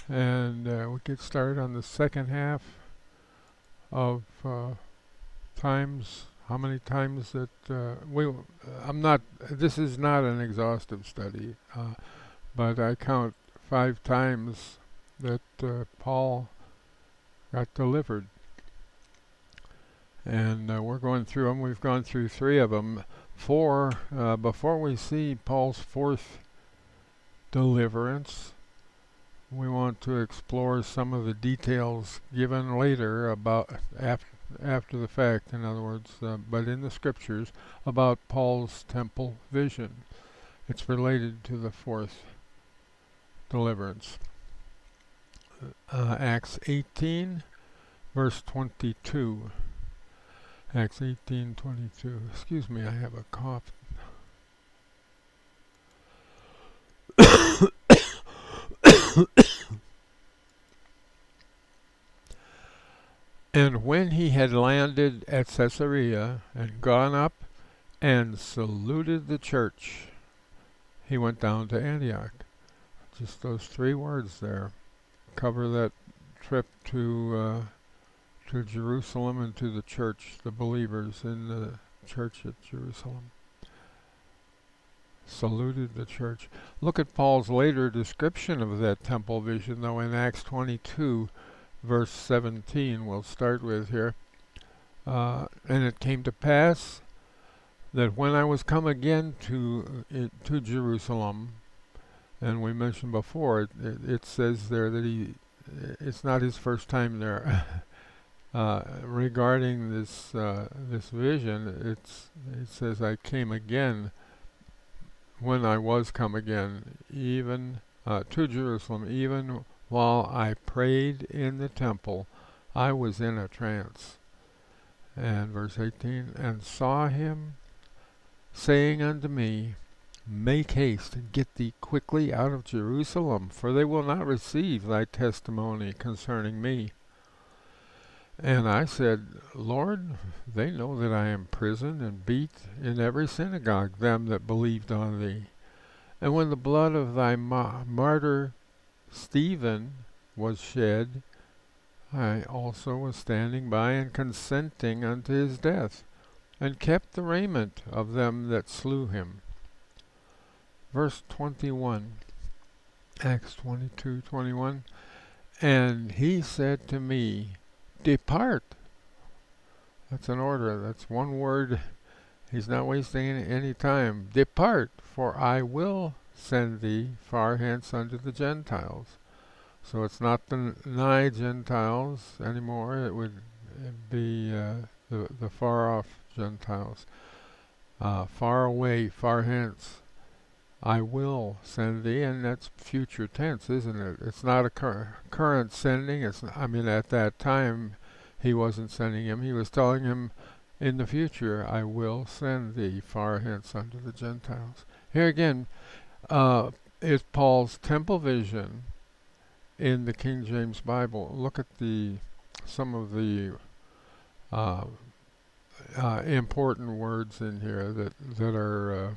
and we get started on the second half of times. How many times that I'm not. This is not an exhaustive study, but I count 5 times that Paul got delivered, and we're going through them. We've gone through 3 of them. 4 before we see Paul's 4th deliverance. We want to explore some of the details given later about after the fact, in other words, but in the scriptures about Paul's temple vision. It's related to the 4th deliverance. Acts 18, verse 22. Acts 18:22. Excuse me, I have a cough. And when he had landed at Caesarea and gone up and saluted the church, he went down to Antioch. Just those 3 words there cover that trip to Jerusalem and to the church, the believers in the church at Jerusalem. Saluted the church. Look at Paul's later description of that temple vision, though, in Acts 22, verse 17, we'll start with here. And it came to pass that when I was come again to Jerusalem, and we mentioned before, it says there that it's not his first time there. Regarding this vision, it says, I came again when I was come again, even to Jerusalem, even while I prayed in the temple, I was in a trance. And verse 18, and saw him saying unto me, make haste and get thee quickly out of Jerusalem, for they will not receive thy testimony concerning me. And I said, Lord, they know that I am imprisoned and beat in every synagogue them that believed on thee. And when the blood of thy martyr Stephen was shed, I also was standing by and consenting unto his death, and kept the raiment of them that slew him. Verse 21, Acts 22:21, and he said to me, depart. That's an order. That's one word. He's not wasting any time. Depart, for I will send thee far hence unto the Gentiles. So it's not the nigh Gentiles anymore. It would be the far off Gentiles. Far away, far hence. I will send thee, and that's future tense, isn't it? It's not a current sending. At that time, he wasn't sending him. He was telling him, in the future, I will send thee far hence unto the Gentiles. Here again is Paul's temple vision in the King James Bible. Look at some of the important words in here that are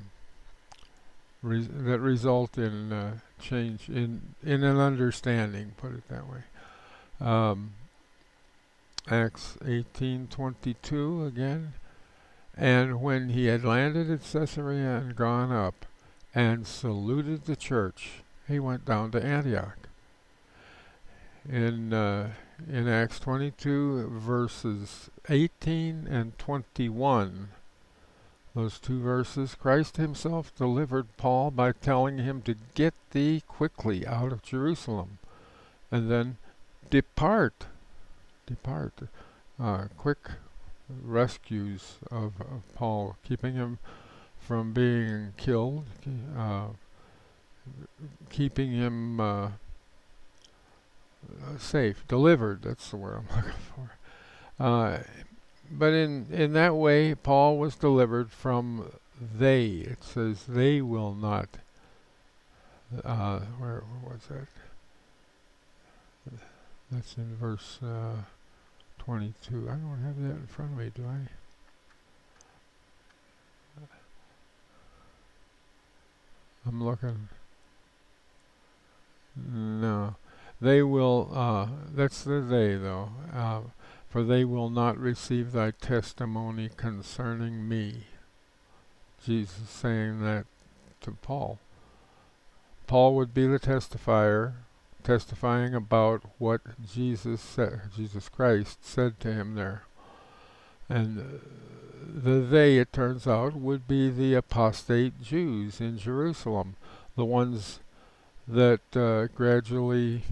that result in change in an understanding. Put it that way. Acts 18:22 again. And when he had landed at Caesarea and gone up and saluted the church, he went down to Antioch. In Acts 22, verses 18 and 21, those 2 verses, Christ himself delivered Paul by telling him to get thee quickly out of Jerusalem, and then depart. Quick rescues of Paul, keeping him from being killed, keeping him safe, delivered. That's the word I'm looking for. But in that way, Paul was delivered from they. It says they will not. Where was that? That's in verse 22. I don't have that in front of me, do I? I'm looking. No. They will, that's the they though, for they will not receive thy testimony concerning me. Jesus saying that to Paul. Paul would be the testifier, testifying about what Jesus Christ said to him there. And the they, it turns out, would be the apostate Jews in Jerusalem, the ones that gradually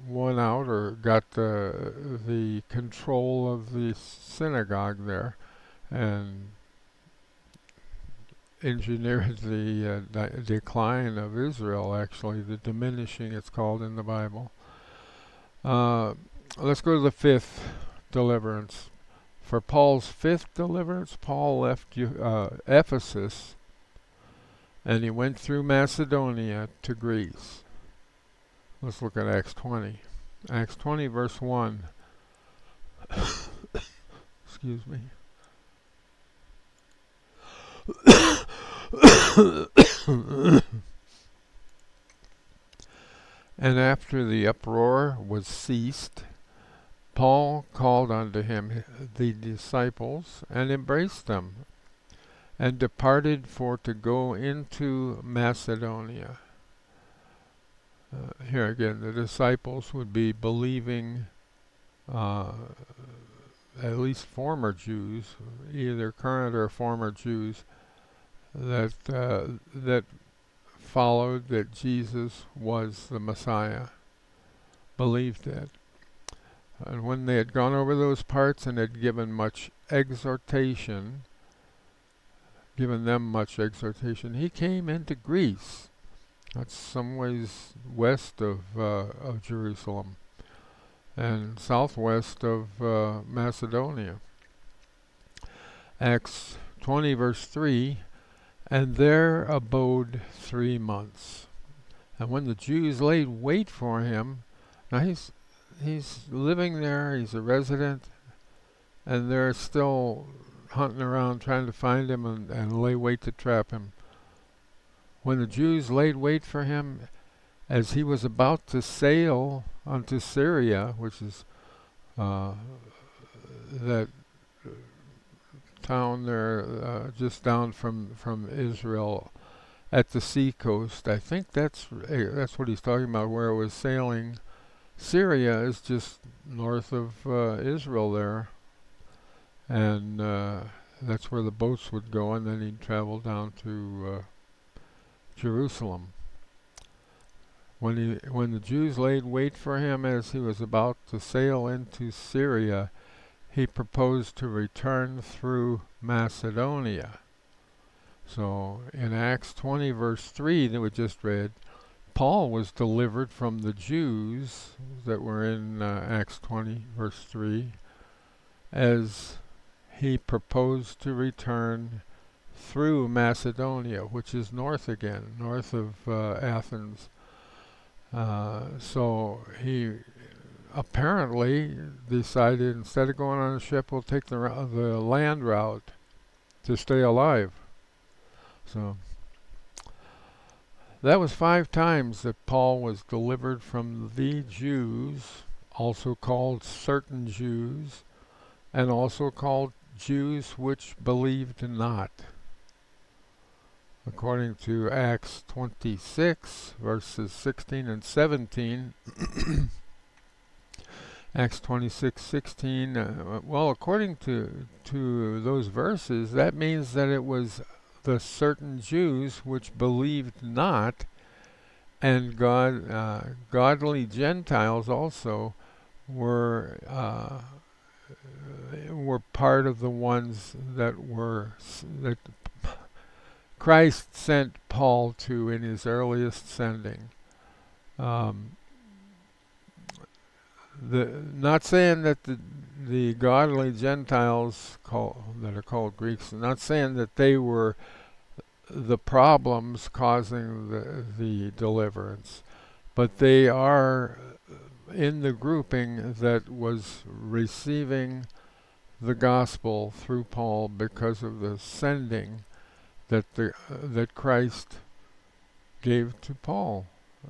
won out or got the control of the synagogue there and engineered the decline of Israel, actually, the diminishing, it's called in the Bible. Let's go to the fifth deliverance. For Paul's fifth deliverance, Paul left Ephesus and he went through Macedonia to Greece. Let's look at Acts 20. Acts 20 verse 1. Excuse me. And after the uproar was ceased, Paul called unto him the disciples and embraced them, and departed for to go into Macedonia. Here again, the disciples would be believing, at least former Jews, either current or former Jews, that followed that Jesus was the Messiah, believed that. And when they had gone over those parts and had given them much exhortation, he came into Greece. That's some ways west of Jerusalem and southwest of Macedonia. Acts 20 verse 3, and there abode 3 months. And when the Jews laid wait for him, now he's living there, he's a resident, and they're still hunting around trying to find him and lay wait to trap him. When the Jews laid wait for him, as he was about to sail unto Syria, which is that town there just down from Israel at the sea coast. I think that's what he's talking about, where it was sailing. Syria is just north of Israel there, and that's where the boats would go, and then he'd travel down to Jerusalem. When the Jews laid wait for him as he was about to sail into Syria, he proposed to return through Macedonia. So in Acts 20 verse 3 that we just read, Paul was delivered from the Jews that were in Acts 20 verse 3 as he proposed to return through Macedonia, which is north again, north of Athens. So he apparently decided, instead of going on a ship, we'll take the land route to stay alive. So that was 5 times that Paul was delivered from the Jews, also called certain Jews, and also called Jews which believed not. According to Acts 26, verses 16 and 17, Acts 26:16. Well, according to those verses, that means that it was the certain Jews which believed not, and godly Gentiles also were part of the ones that Christ sent Paul to in his earliest sending. Not saying that the godly Gentiles that are called Greeks, not saying that they were the problems causing the deliverance, but they are in the grouping that was receiving the gospel through Paul because of the sending that Christ gave to Paul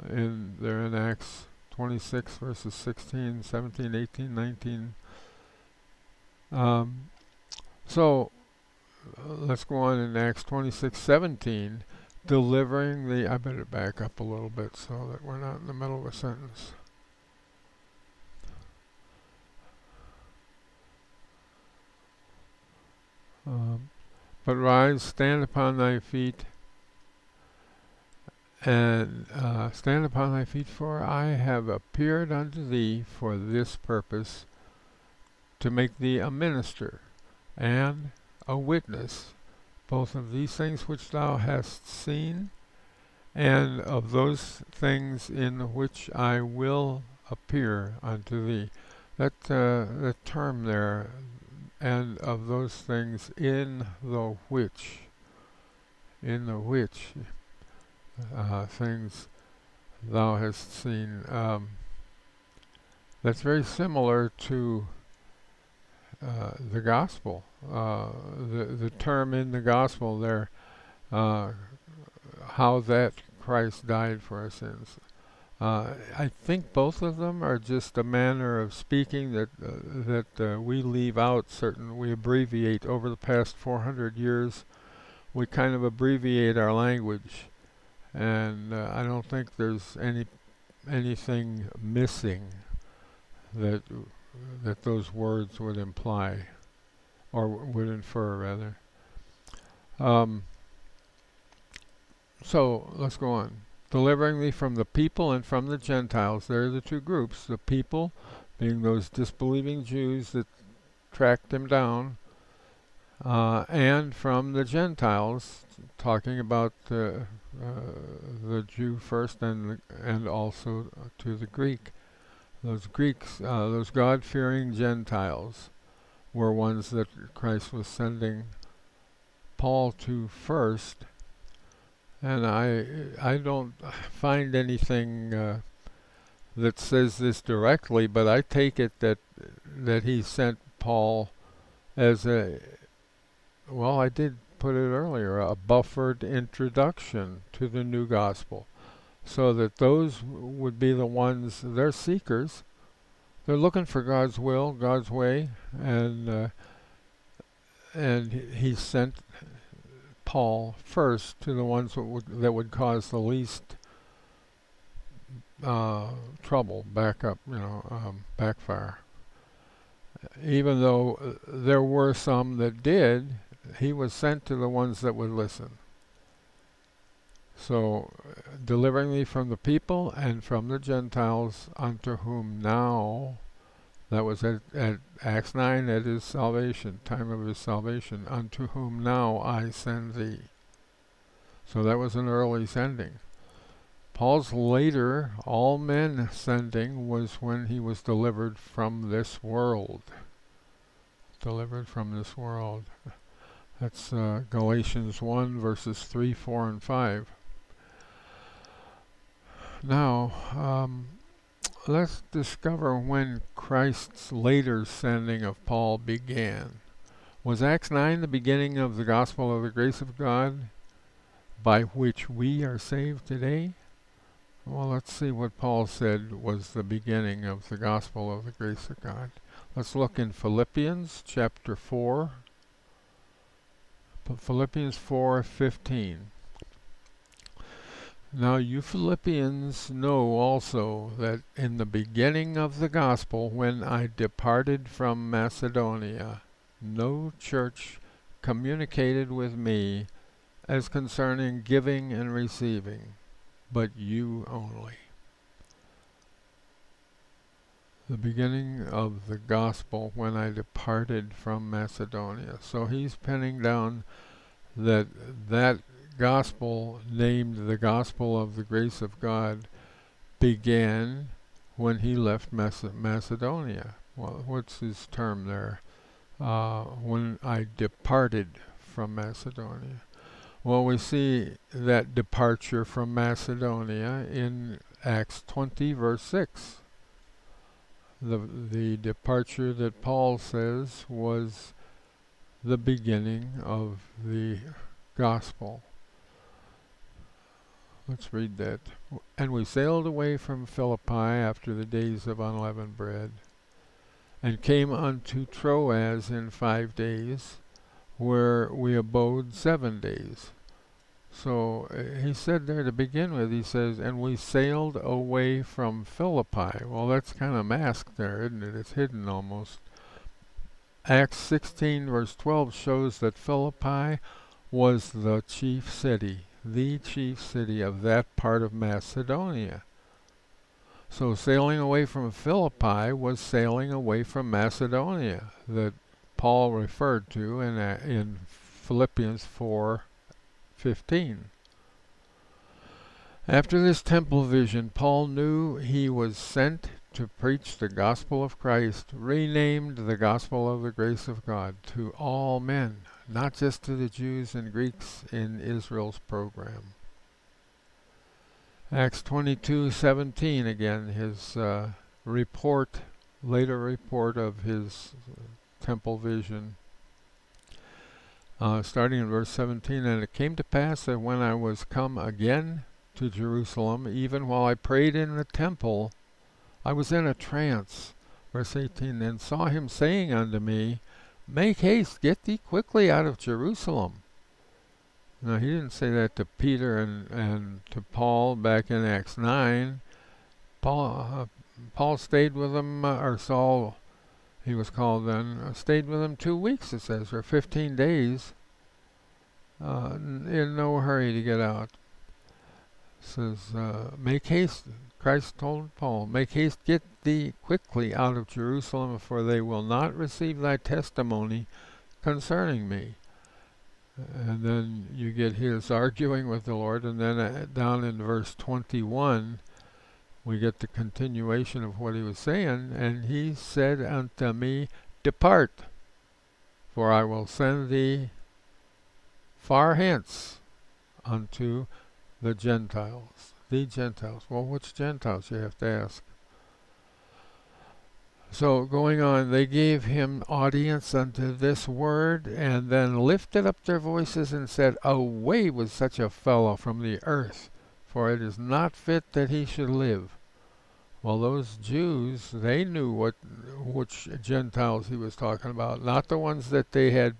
in Acts 26 verses 16, 17, 18, 19. So let's go on in Acts 26:17, delivering the. I better back up a little bit so that we're not in the middle of a sentence. But rise, stand upon thy feet, and stand upon thy feet, for I have appeared unto thee for this purpose, to make thee a minister and a witness, both of these things which thou hast seen, and of those things in which I will appear unto thee. That term there, and of those things in the which things thou hast seen. That's very similar to the gospel. The term in the gospel there, how that Christ died for our sins. I think both of them are just a manner of speaking that we leave out we abbreviate over the past 400 years. We kind of abbreviate our language, and I don't think there's anything missing that those words would imply, or would infer rather. So let's go on. Delivering thee from the people and from the Gentiles. There are the two groups. The people being those disbelieving Jews that tracked him down, and from the Gentiles, talking about the Jew first, and also to the Greek. Those Greeks, those God-fearing Gentiles, were ones that Christ was sending Paul to first. And I don't find anything that says this directly, but I take it that he sent Paul as I did put it earlier, a buffered introduction to the new gospel, so that those would be the ones, they're seekers. They're looking for God's will, God's way, and he sent Paul first to the ones that would cause the least trouble, backfire. Even though there were some that did, he was sent to the ones that would listen. So, delivering thee from the people and from the Gentiles, unto whom now, that was at Acts 9, at his salvation, time of his salvation, unto whom now I send thee. So that was an early sending. Paul's later all men sending was when he was delivered from this world. Delivered from this world. That's Galatians 1 verses 3, 4, and 5. Now, let's discover when Christ's later sending of Paul began. Was Acts 9 the beginning of the gospel of the grace of God, by which we are saved today? Well, let's see what Paul said was the beginning of the gospel of the grace of God. Let's look in Philippians chapter 4. Philippians 4:15. Now you Philippians know also that in the beginning of the gospel, when I departed from Macedonia, no church communicated with me as concerning giving and receiving, but you only. The beginning of the gospel, when I departed from Macedonia. So he's penning down that gospel, named the gospel of the grace of God, began when he left Macedonia. Well, what's his term there? When I departed from Macedonia. Well, we see that departure from Macedonia in Acts 20 verse 6. The departure that Paul says was the beginning of the gospel. Let's read that. And we sailed away from Philippi after the days of unleavened bread, and came unto Troas in 5 days, where we abode 7 days. So he said there to begin with, he says, and we sailed away from Philippi. Well, that's kind of masked there, isn't it? It's hidden almost. Acts 16 verse 12 shows that Philippi was the chief city of that part of Macedonia. So sailing away from Philippi was sailing away from Macedonia that Paul referred to in Philippians 4:15. After this temple vision, Paul knew he was sent to preach the gospel of Christ, renamed the gospel of the grace of God, to all men, not just to the Jews and Greeks in Israel's program. Acts 22:17 again, his later report of his temple vision. Starting in verse 17, and it came to pass that when I was come again to Jerusalem, even while I prayed in the temple, I was in a trance. Verse 18, and saw him saying unto me, make haste, get thee quickly out of Jerusalem. Now, he didn't say that to Peter and to Paul back in Acts 9. Paul stayed with them, or Saul, he was called then, stayed with them 2 weeks, it says, or 15 days, in no hurry to get out. It says, make haste, Christ told Paul, make haste, get thee quickly out of Jerusalem, for they will not receive thy testimony concerning me. And then you get his arguing with the Lord, and then down in verse 21, we get the continuation of what he was saying. And he said unto me, depart, for I will send thee far hence unto the Gentiles. The Gentiles. Well, which Gentiles, you have to ask. So going on, they gave him audience unto this word, and then lifted up their voices and said, away with such a fellow from the earth, for it is not fit that he should live. Well, those Jews, they knew which Gentiles he was talking about, not the ones that they had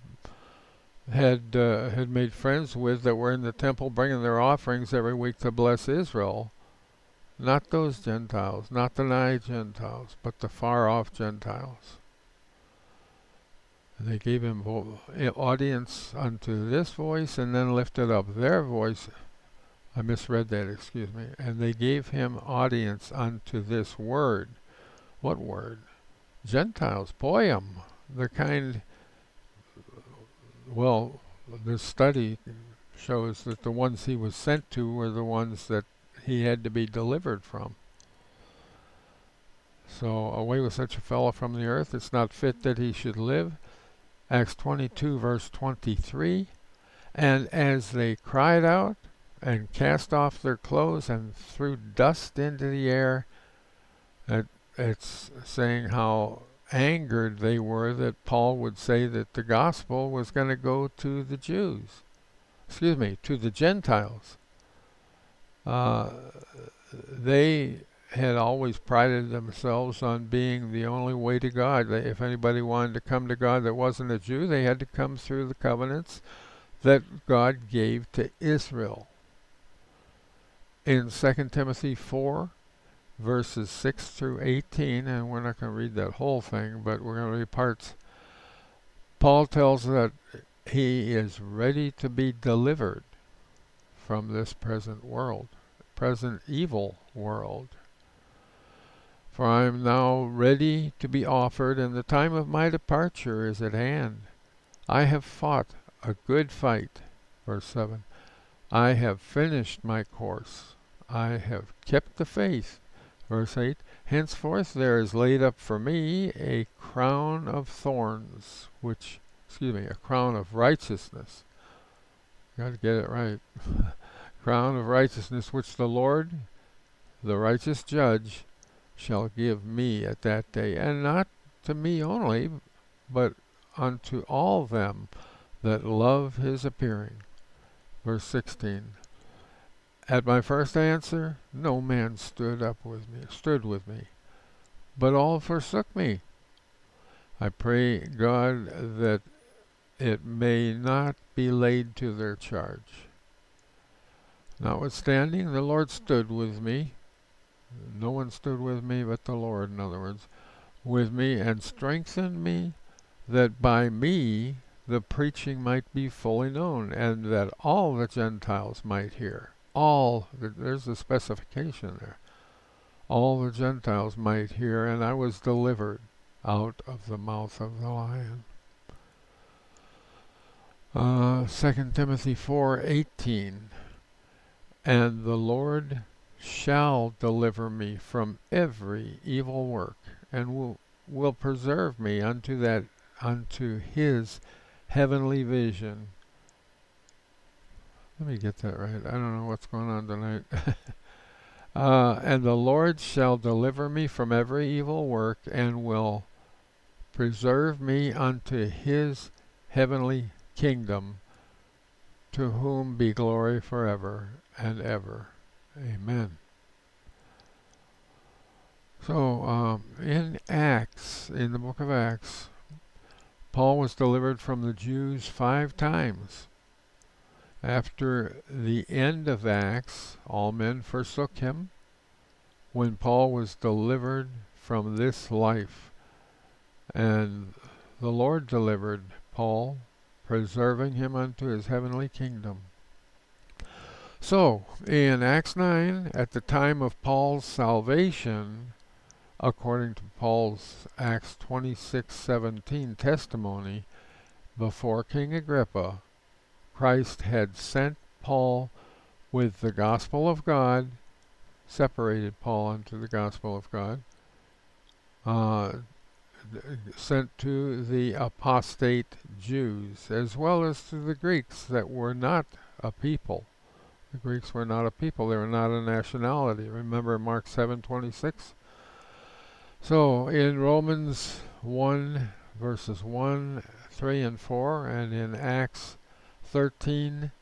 made friends with that were in the temple bringing their offerings every week to bless Israel. Not those Gentiles, not the nigh Gentiles, but the far-off Gentiles. And they gave him audience unto this voice, and then lifted up their voice. I misread that, excuse me. And they gave him audience unto this word. What word? Gentiles, poem. The kind, well, this study shows that the ones he was sent to were the ones that he had to be delivered from. So, away with such a fellow from the earth, it's not fit that he should live. Acts 22 verse 23, and as they cried out and cast off their clothes and threw dust into the air, it's saying how angered they were that Paul would say that the gospel was going to go to the Jews. To the Gentiles. They had always prided themselves on being the only way to God. If anybody wanted to come to God that wasn't a Jew, they had to come through the covenants that God gave to Israel. In 2 Timothy 4, verses 6 through 18, and we're not going to read that whole thing, but we're going to read parts. Paul tells that he is ready to be delivered from this present evil world. For I am now ready to be offered, and the time of my departure is at hand. I have fought a good fight. Verse 7. I have finished my course. I have kept the faith. Verse 8. Henceforth there is laid up for me a crown of thorns, a crown of righteousness. Got to get it right. Crown of righteousness, which the Lord, the righteous judge, shall give me at that day, and not to me only, but unto all them that love his appearing. Verse 16. At my first answer, no man stood with me, but all forsook me. I pray God that it may not be laid to their charge. Notwithstanding, the Lord stood with me. No one stood with me but the Lord, in other words, with me, and strengthened me, that by me the preaching might be fully known, and that all the Gentiles might hear. There's a specification there. All the Gentiles might hear, and I was delivered out of the mouth of the lion. 2 Timothy 4:18. And the Lord shall deliver me from every evil work, and will preserve me unto his heavenly vision. Let me get that right. I don't know what's going on tonight. And the Lord shall deliver me from every evil work, and will preserve me unto his heavenly kingdom, to whom be glory forever and ever. Amen. So, in the book of Acts, Paul was delivered from the Jews 5 times. After the end of Acts, all men forsook him. When Paul was delivered from this life, and the Lord delivered Paul, preserving him unto his heavenly kingdom. So, in Acts 9, at the time of Paul's salvation, according to Paul's Acts 26:17 testimony, before King Agrippa, Christ had sent Paul with the gospel of God, separated Paul unto the gospel of God, sent to the apostate Jews, as well as to the Greeks that were not a people. The Greeks were not a people. They were not a nationality. Remember Mark 7:26? So in Romans 1, verses 1, 3, and 4, and in Acts 13,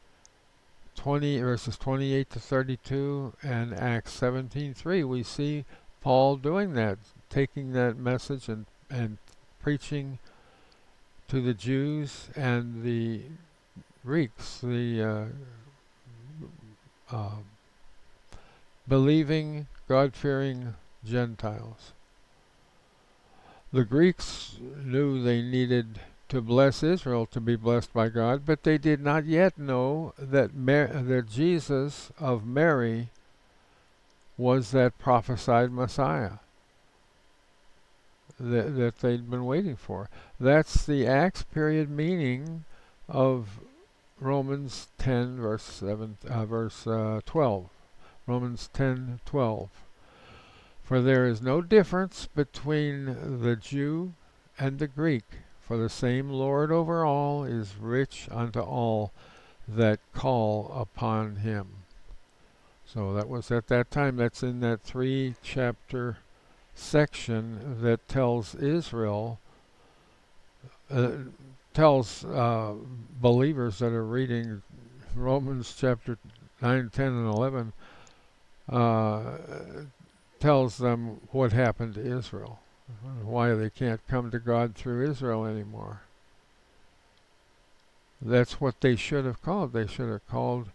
20, verses 28 to 32, and Acts 17:3, we see Paul doing that, taking that message and preaching to the Jews and the Greeks, the believing, God-fearing Gentiles. The Greeks knew they needed to bless Israel to be blessed by God, but they did not yet know that that Jesus of Mary was that prophesied Messiah that they'd been waiting for. That's the Acts period meaning of Romans 10, verse 12. Romans 10:12. For there is no difference between the Jew and the Greek, for the same Lord over all is rich unto all that call upon him. So that was at that time. That's in that 3-chapter section that tells Israel, tells believers that are reading Romans chapter 9, 10, and 11, tells them what happened to Israel, why they can't come to God through Israel anymore. That's what they should have called. They should have called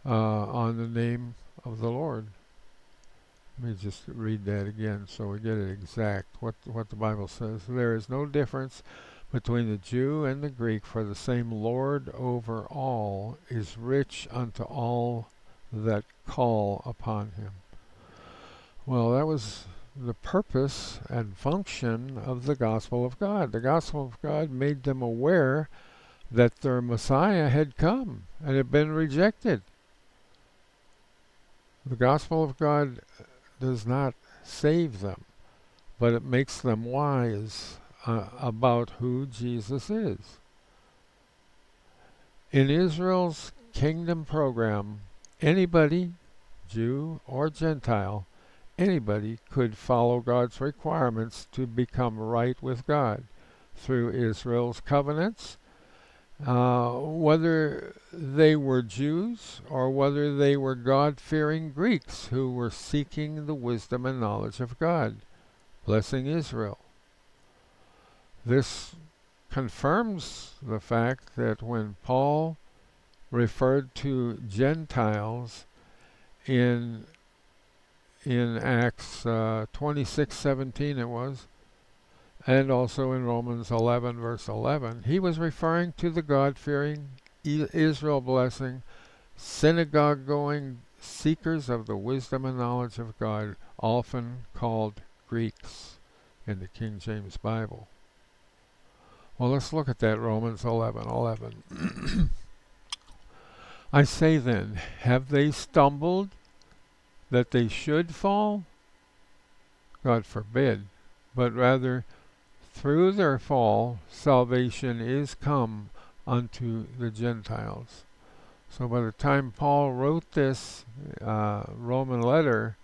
on the name of the Lord. Let me just read that again so we get it exact, what the Bible says. There is no difference between the Jew and the Greek, for the same Lord over all is rich unto all that call upon him. Well, that was the purpose and function of the gospel of God. The gospel of God made them aware that their Messiah had come and had been rejected. The gospel of God does not save them, but it makes them wise about who Jesus is. In Israel's kingdom program, anybody, Jew or Gentile, anybody could follow God's requirements to become right with God through Israel's covenants whether they were Jews or whether they were God-fearing Greeks who were seeking the wisdom and knowledge of God, blessing Israel. This confirms the fact that when Paul referred to Gentiles in Acts 26:17 it was, and also in Romans 11 verse 11, he was referring to the God-fearing, Israel blessing, synagogue-going seekers of the wisdom and knowledge of God, often called Greeks in the King James Bible. Well, let's look at that Romans 11:11. I say then, have they stumbled that they should fall? God forbid. But rather, through their fall, salvation is come unto the Gentiles. So by the time Paul wrote this Roman letter,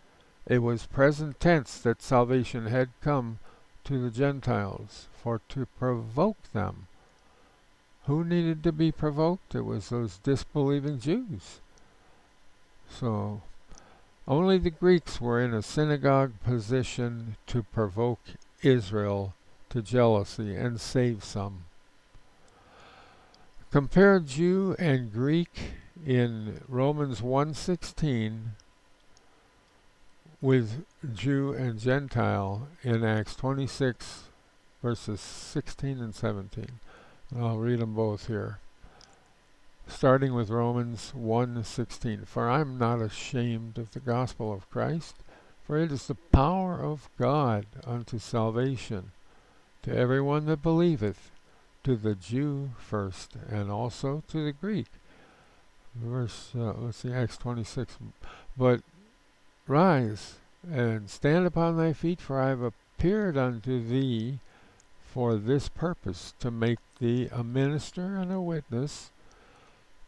it was present tense that salvation had come to the Gentiles for to provoke them. Who needed to be provoked? It was those disbelieving Jews. So only the Greeks were in a synagogue position to provoke Israel to jealousy and save some. Compare Jew and Greek in Romans 1:16 with Jew and Gentile in Acts 26 verses 16 and 17. I'll read them both here. Starting with Romans 1:16. For I am not ashamed of the gospel of Christ, for it is the power of God unto salvation to everyone that believeth, to the Jew first, and also to the Greek. Acts 26. But rise and stand upon thy feet, for I have appeared unto thee for this purpose, to make thee a minister and a witness,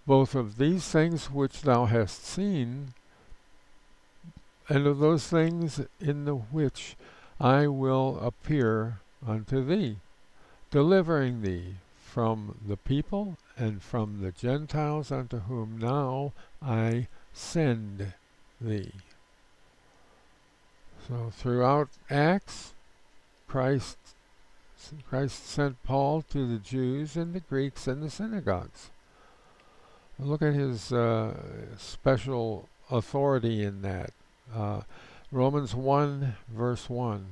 both of these things which thou hast seen, and of those things in the which I will appear unto thee, delivering thee from the people and from the Gentiles unto whom now I send thee. So throughout Acts, Christ sent Paul to the Jews and the Greeks and the synagogues. Look at his special authority in that. Romans 1 verse 1.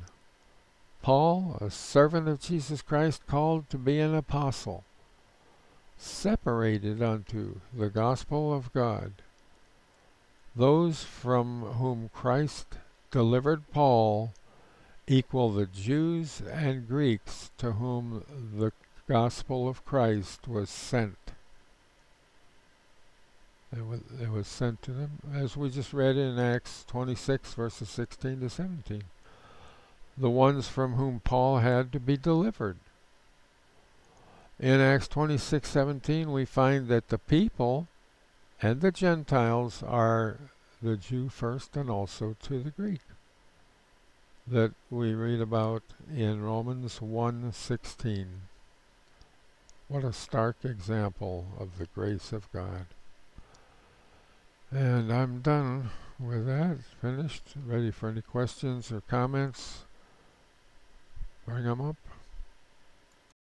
Paul, a servant of Jesus Christ, called to be an apostle, separated unto the gospel of God, those from whom Christ delivered Paul equal the Jews and Greeks to whom the gospel of Christ was sent. It was sent to them, as we just read in Acts 26, verses 16 to 17. The ones from whom Paul had to be delivered. In Acts 26:17, we find that the people and the Gentiles are the Jew first and also to the Greek, that we read about in Romans 1:16. What a stark example of the grace of God. And I'm done with that, finished, ready for any questions or comments. Bring them up.